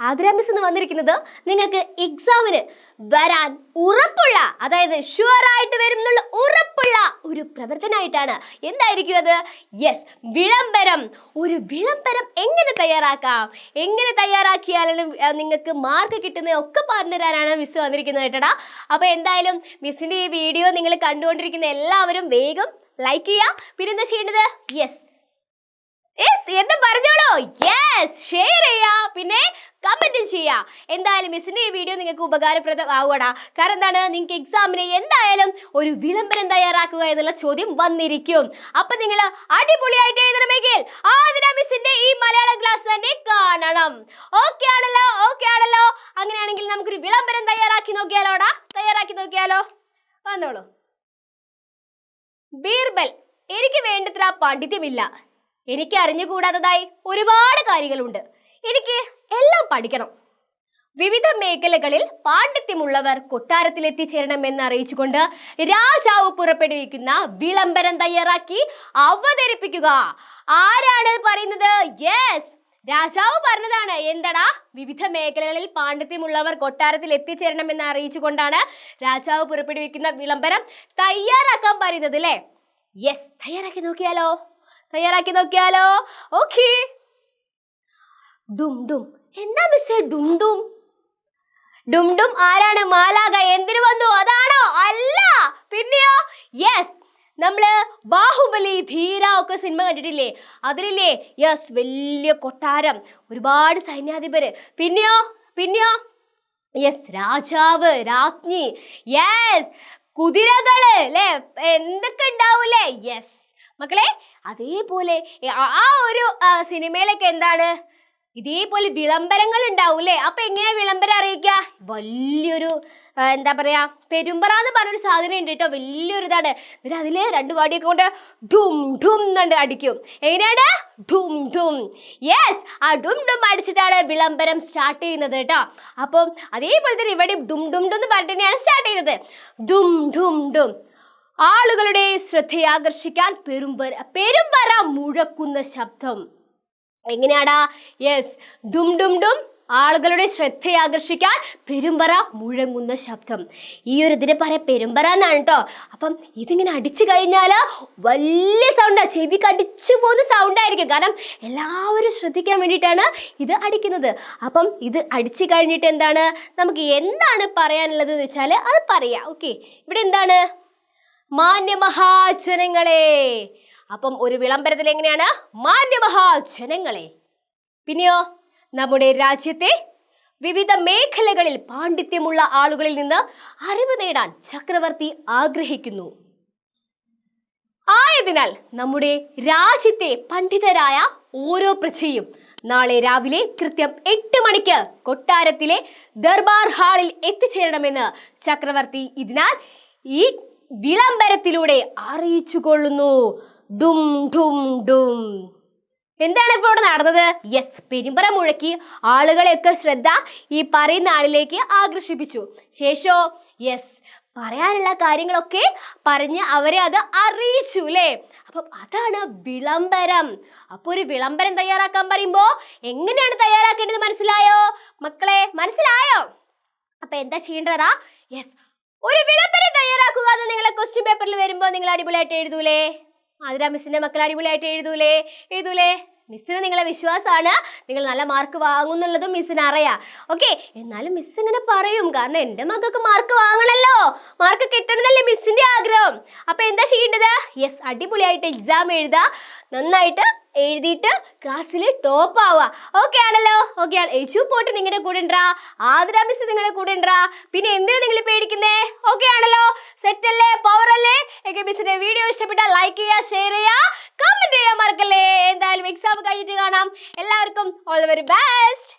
Athira miss എന്ന് വന്നിരിക്കുന്നത് നിങ്ങൾക്ക് എക്സാമിന് വരാൻ ഉറപ്പുള്ള, അതായത് ഷുവർ ആയിട്ട് വരും എന്നുള്ള ഉറപ്പുള്ള ഒരു പ്രവർത്തനമായിട്ടാണ്. എന്തായിരിക്കും അത്? യെസ്, വിളംബരം. ഒരു വിളംബരം എങ്ങനെ തയ്യാറാക്കാം, എങ്ങനെ തയ്യാറാക്കിയാലും നിങ്ങൾക്ക് മാർക്ക് കിട്ടുന്നത് ഒക്കെ പറഞ്ഞു തരാനാണ് മിസ് വന്നിരിക്കുന്നത് കേട്ടടാ. അപ്പോൾ എന്തായാലും മിസ്സിൻ്റെ ഈ വീഡിയോ നിങ്ങൾ കണ്ടുകൊണ്ടിരിക്കുന്ന എല്ലാവരും വേഗം ലൈക്ക് ചെയ്യുക. പിന്നെ എന്താ ചെയ്യേണ്ടത്? യെസ് എന്ന് പറഞ്ഞോളൂ. യെസ്, ഷെയർ ചെയ്യാ, പിന്നെ കമന്റ് ചെയ്യാ. എന്തായാലും മിസ്സിന്റെ ഈ വീഡിയോ നിങ്ങൾക്ക് ഉപകാരപ്രദമാവൂടാ. കാരണം എന്താണ്, നിങ്ങൾക്ക് എക്സാമിന് എന്തായാലും ഒരു വിളംബരം തയ്യാറാക്കുക എന്നുള്ള ചോദ്യം വന്നിരിക്കും. അപ്പൊ നിങ്ങൾ അടിപൊളിയായിട്ട് എഴുതണമെങ്കിൽ ആതിര മിസ്സിന്റെ ഈ മലയാളം ക്ലാസ് തന്നെ കാണണം. ഓക്കെ ആണല്ലോ? ഓക്കെ ആണല്ലോ? അങ്ങനെയാണെങ്കിൽ നമുക്കൊരു വിളംബരം തയ്യാറാക്കി നോക്കിയാലോടാ. തയ്യാറാക്കി നോക്കിയാലോ? വന്നോളൂ. ബീർബൽ, എനിക്ക് വേണ്ടത്ര പാണ്ഡിത്യമില്ല. എനിക്ക് അറിഞ്ഞുകൂടാത്തതായി ഒരുപാട് കാര്യങ്ങളുണ്ട്. എനിക്ക് എല്ലാം പഠിക്കണം. വിവിധ മേഖലകളിൽ പാണ്ഡിത്യമുള്ളവർ കൊട്ടാരത്തിൽ എത്തിച്ചേരണമെന്ന് അറിയിച്ചുകൊണ്ട് രാജാവ് പുറപ്പെടുവിക്കുന്ന വിളംബരം തയ്യാറാക്കി അവതരിപ്പിക്കുക. ആരാണ് പറയുന്നത്? യെസ്, രാജാവ് പറഞ്ഞതാണ്. എന്താടാ? വിവിധ മേഖലകളിൽ പാണ്ഡിത്യമുള്ളവർ കൊട്ടാരത്തിൽ എത്തിച്ചേരണമെന്ന് അറിയിച്ചുകൊണ്ടാണ് രാജാവ് പുറപ്പെടുവിക്കുന്ന വിളംബരം തയ്യാറാക്കാൻ പറയുന്നത് അല്ലേ? യെസ്, തയ്യാറാക്കി നോക്കിയാലോ? തയ്യാറാക്കി നോക്കിയാലോ? ഓക്കെ. ഡും ഡും. എന്താ മിസ്സേ ഡും ഡും? ഡും ഡും ആരാണ്? മാലാഖ. എന്തിനു വന്നു? അതാണോ? അല്ല, പിന്നെയോ? യെസ്, നമ്മള് ബാഹുബലി, ധീര ഒക്കെ സിനിമ കണ്ടിട്ടില്ലേ? അതിലില്ലേ? യെസ്, വലിയ കൊട്ടാരം, ഒരുപാട് സൈന്യാധിപര്. പിന്നെയോ? പിന്നെയോ? യെസ്, രാജാവ്, രാജ്ഞി. യെസ്, കുതിരകള് അല്ലേ? എന്തൊക്കെ ഉണ്ടാവൂലേ? യെസ് മക്കളെ, അതേപോലെ ആ ഒരു സിനിമയിലൊക്കെ എന്താണ്, ഇതേപോലെ വിളംബരങ്ങൾ ഉണ്ടാവൂലേ? അപ്പൊ എങ്ങനെയാ വിളംബരം അറിയിക്കുക? വലിയൊരു എന്താ പറയാ, പെരുമ്പറ എന്ന് പറഞ്ഞൊരു സാധനം ഉണ്ട് കേട്ടോ. വലിയൊരു ഇതാണ്. എന്നിട്ട് അതില് രണ്ടു വാടിയൊക്കെ കൊണ്ട് ഡും ഡും എന്നുണ്ട് അടിക്കും. എങ്ങനെയാണ്? ഡും ഡും. യെസ്, ആ ഡും ഡും അടിച്ചിട്ടാണ് വിളംബരം സ്റ്റാർട്ട് ചെയ്യുന്നത് കേട്ടോ. അപ്പം അതേപോലെ തന്നെ ഇവിടെ ഡും ഡും ഡും എന്ന് പറഞ്ഞിട്ട് തന്നെയാണ് സ്റ്റാർട്ട് ചെയ്യുന്നത്. ഡും ഡും ഡും. ആളുകളുടെ ശ്രദ്ധയാകർഷിക്കാൻ പെരുമ്പറ മുഴക്കുന്ന ശബ്ദം. എങ്ങനെയാടാ? യെസ്, ഡും ഡും ഡും, ആളുകളുടെ ശ്രദ്ധയാകർഷിക്കാൻ പെരുമ്പറ മുഴങ്ങുന്ന ശബ്ദം. ഈ ഒരു ഇതിനെ പറയാം പെരുമ്പറ എന്നാണ് കേട്ടോ. അപ്പം ഇതിങ്ങനെ അടിച്ചു കഴിഞ്ഞാൽ വലിയ സൗണ്ടാണ്, ചെവിക്ക് അടിച്ചു പോകുന്ന സൗണ്ടായിരിക്കും. കാരണം എല്ലാവരും ശ്രദ്ധിക്കാൻ വേണ്ടിയിട്ടാണ് ഇത് അടിക്കുന്നത്. അപ്പം ഇത് അടിച്ചു കഴിഞ്ഞിട്ട് എന്താണ് നമുക്ക് എന്താണ് പറയാനുള്ളത് എന്ന് വെച്ചാൽ അത് പറയാം. ഓക്കെ, ഇവിടെ എന്താണ്? മാന്യമഹാജനങ്ങളെ. അപ്പം ഒരു വിളംബരത്തിൽ എങ്ങനെയാണ്? മാന്യമഹാജനങ്ങളെ. പിന്നെയോ? നമ്മുടെ രാജ്യത്തെ വിവിധ മേഖലകളിൽ പാണ്ഡിത്യമുള്ള ആളുകളിൽ നിന്ന് അറിവ് നേടാൻ ചക്രവർത്തി ആഗ്രഹിക്കുന്നു. ആയതിനാൽ നമ്മുടെ രാജ്യത്തെ പണ്ഡിതരായ ഓരോ പ്രജയും നാളെ രാവിലെ കൃത്യം 8 മണിക്ക് കൊട്ടാരത്തിലെ ദർബാർ ഹാളിൽ എത്തിച്ചേരണമെന്ന് ചക്രവർത്തി ഇതിനാൽ ഈ വിളംബരത്തിലൂടെ അറിയിച്ചു കൊള്ളുന്നു. ഡും ഡും ഡും. എന്താണ് ഇപ്പോൾ ഇവിടെ നടന്നത്? യെസ്, പെരുമ്പറ മുഴക്കി ആളുകളെയൊക്കെ ശ്രദ്ധ ഈ പറയുന്ന ആളിലേക്ക് ആകർഷിപ്പിച്ചു. ശേഷോ യെസ്, പറയാനുള്ള കാര്യങ്ങളൊക്കെ പറഞ്ഞ് അവരെ അത് അറിയിച്ചു അല്ലേ? അപ്പം അതാണ് വിളംബരം. അപ്പോൾ ഒരു വിളംബരം തയ്യാറാക്കാൻ പറയുമ്പോൾ എങ്ങനെയാണ് തയ്യാറാക്കേണ്ടത് മനസ്സിലായോ മക്കളെ? മനസ്സിലായോ? അപ്പൊ എന്താ ചെയ്യേണ്ടതാ? യെസ്, ഒരു വിളംബരം തയ്യാറാക്കുക എന്ന് നിങ്ങളെ ക്വസ്റ്റ്യൻ പേപ്പറിൽ വരുമ്പോൾ നിങ്ങൾ അടിപൊളിയായിട്ട് എഴുതൂലേ? ആതിര മിസ്സിന്റെ മക്കൾ അടിപൊളിയായിട്ട് എഴുതൂലേ? മിസ്സിന് നിങ്ങളെ വിശ്വാസമാണ്, നിങ്ങൾ നല്ല മാർക്ക് വാങ്ങുന്നുള്ളതും മിസ്സിന് അറിയാം. ഓക്കെ, എന്നാലും മിസ് ഇങ്ങനെ പറയും, കാരണം എൻ്റെ മക്കൾക്ക് മാർക്ക് വാങ്ങണമല്ലോ, മാർക്ക് കിട്ടണമെന്നല്ലേ മിസ്സിന്റെ ആഗ്രഹം. അപ്പൊ എന്താ ചെയ്യേണ്ടത്? യെസ്, അടിപൊളിയായിട്ട് എക്സാം എഴുതുക, നന്നായിട്ട് എഴുതിയിട്ട് ക്ലാസ്സിൽ ടോപ്പ് ആവുക. ഓക്കെ ആണല്ലോ? ഓക്കെ ആണ്. യേശു പോട്ട് നിങ്ങളുടെ കൂടെ ഉണ്ടാ, ആതിര മിസ് നിങ്ങളുടെ കൂടെ ഉണ്ടാ, പിന്നെ എന്തിനാ നിങ്ങൾ പേടിക്കുന്നേ? ഓക്കെ ആണല്ലോ? സെറ്റ് അല്ലേ? പവർ അല്ലേ? ഒക്കെ മിസ്സിന്റെ വീഡിയോ ഇഷ്ടപ്പെട്ടാൽ ലൈക്ക് ചെയ്യുക, ഷെയർ ചെയ്യുക, കമന്റ് ചെയ്യാൻ മറക്കല്ലേ. എന്തായാലും എക്സാം കഴിഞ്ഞിട്ട് കാണാം. എല്ലാവർക്കും ഓൾ ദി വെരി ബെസ്റ്റ്.